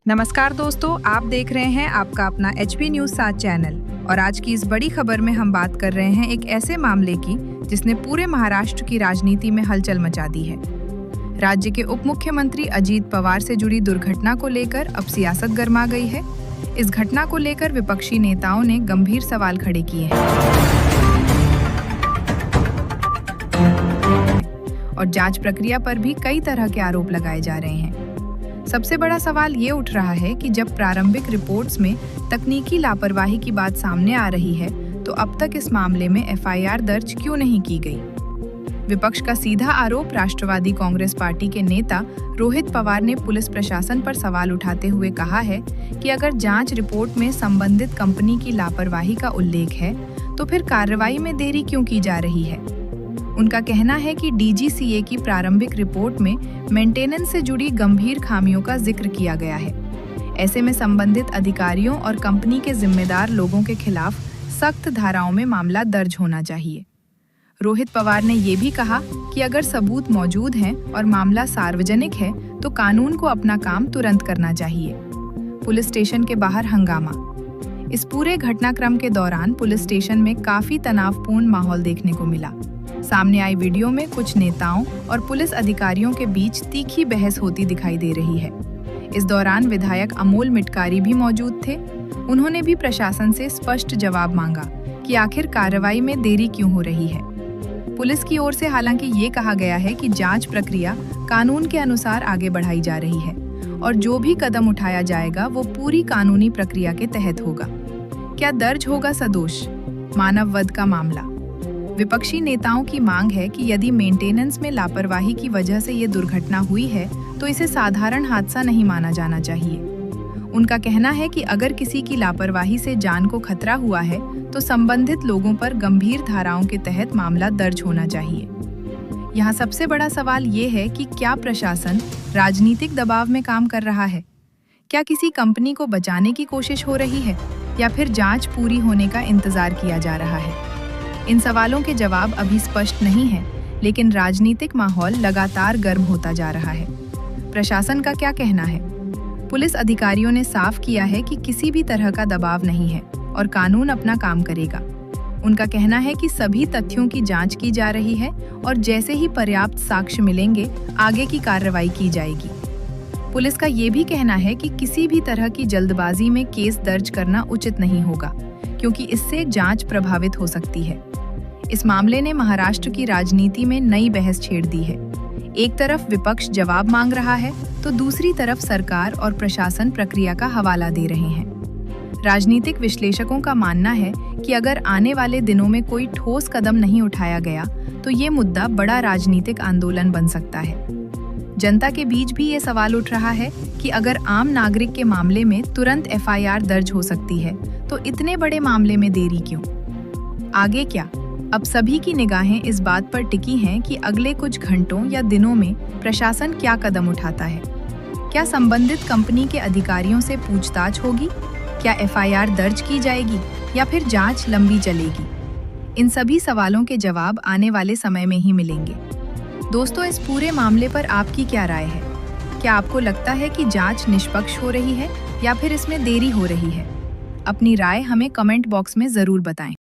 नमस्कार दोस्तों, आप देख रहे हैं आपका अपना HP न्यूज़ 7 चैनल। और आज की इस बड़ी खबर में हम बात कर रहे हैं एक ऐसे मामले की जिसने पूरे महाराष्ट्र की राजनीति में हलचल मचा दी है। राज्य के उप मुख्यमंत्री अजीत पवार से जुड़ी दुर्घटना को लेकर अब सियासत गर्मा गई है। इस घटना को लेकर विपक्षी नेताओं ने गंभीर सवाल खड़े किए हैं और जांच प्रक्रिया पर भी कई तरह के आरोप लगाए जा रहे हैं। सबसे बड़ा सवाल ये उठ रहा है कि जब प्रारंभिक रिपोर्ट्स में तकनीकी लापरवाही की बात सामने आ रही है, तो अब तक इस मामले में FIR दर्ज क्यों नहीं की गई। विपक्ष का सीधा आरोप राष्ट्रवादी कांग्रेस पार्टी के नेता रोहित पवार ने पुलिस प्रशासन पर सवाल उठाते हुए कहा है कि अगर जांच रिपोर्ट में संबंधित कंपनी की लापरवाही का उल्लेख है, तो फिर कार्रवाई में देरी क्यों की जा रही है। उनका कहना है कि DGCA की प्रारंभिक रिपोर्ट में मेंटेनेंस से जुड़ी गंभीर खामियों का जिक्र किया गया है। ऐसे में संबंधित अधिकारियों और कंपनी के जिम्मेदार लोगों के खिलाफ सख्त धाराओं में मामला दर्ज होना चाहिए। रोहित पवार ने ये भी कहा कि अगर सबूत मौजूद हैं और मामला सार्वजनिक है, तो कानून को अपना काम तुरंत करना चाहिए। पुलिस स्टेशन के बाहर हंगामा। इस पूरे घटनाक्रम के दौरान पुलिस स्टेशन में काफी तनावपूर्ण माहौल देखने को मिला। सामने आई वीडियो में कुछ नेताओं और पुलिस अधिकारियों के बीच तीखी बहस होती दिखाई दे रही है। इस दौरान विधायक अमोल मिटकारी भी मौजूद थे। उन्होंने भी प्रशासन से स्पष्ट जवाब मांगा कि आखिर कार्रवाई में देरी क्यों हो रही है। पुलिस की ओर से हालांकि ये कहा गया है कि जांच प्रक्रिया कानून के अनुसार आगे बढ़ाई जा रही है और जो भी कदम उठाया जाएगा वो पूरी कानूनी प्रक्रिया के तहत होगा। क्या दर्ज होगा सदोष? मानव वध का मामला। विपक्षी नेताओं की मांग है कि यदि मेंटेनेंस में लापरवाही की वजह से ये दुर्घटना हुई है, तो इसे साधारण हादसा नहीं माना जाना चाहिए। उनका कहना है कि अगर किसी की लापरवाही से जान को खतरा हुआ है, तो संबंधित लोगों पर गंभीर धाराओं के तहत मामला दर्ज होना चाहिए। यहाँ सबसे बड़ा सवाल ये है कि क्या प्रशासन राजनीतिक दबाव में काम कर रहा है? क्या किसी कंपनी को बचाने की कोशिश हो रही है या फिर जांच पूरी होने का इंतजार किया जा रहा है? इन सवालों के जवाब अभी स्पष्ट नहीं है, लेकिन राजनीतिक माहौल लगातार गर्म होता जा रहा है। प्रशासन का क्या कहना है? पुलिस अधिकारियों ने साफ किया है कि किसी भी तरह का दबाव नहीं है और कानून अपना काम करेगा। उनका कहना है कि सभी तथ्यों की जांच की जा रही है और जैसे ही पर्याप्त साक्ष्य मिलेंगे, आगे की कार्रवाई की जाएगी। पुलिस का ये भी कहना है कि किसी भी तरह की जल्दबाजी में केस दर्ज करना उचित नहीं होगा, क्योंकि इससे जांच प्रभावित हो सकती है। इस मामले ने महाराष्ट्र की राजनीति में नई बहस छेड़ दी है। एक तरफ विपक्ष जवाब मांग रहा है, तो दूसरी तरफ सरकार और प्रशासन प्रक्रिया का हवाला दे रहे हैं। राजनीतिक विश्लेषकों का मानना है कि अगर आने वाले दिनों में कोई ठोस कदम नहीं उठाया गया, तो ये मुद्दा बड़ा राजनीतिक आंदोलन बन सकता है। जनता के बीच भी ये सवाल उठ रहा है कि अगर आम नागरिक के मामले में तुरंत FIR दर्ज हो सकती है, तो इतने बड़े मामले में देरी क्यों? आगे क्या? अब सभी की निगाहें इस बात पर टिकी हैं कि अगले कुछ घंटों या दिनों में प्रशासन क्या कदम उठाता है। क्या संबंधित कंपनी के अधिकारियों से पूछताछ होगी? क्या FIR दर्ज की जाएगी या फिर जांच लंबी चलेगी? इन सभी सवालों के जवाब आने वाले समय में ही मिलेंगे। दोस्तों, इस पूरे मामले पर आपकी क्या राय है? क्या आपको लगता है कि जांच निष्पक्ष हो रही है या फिर इसमें देरी हो रही है? अपनी राय हमें कमेंट बॉक्स में जरूर बताएं।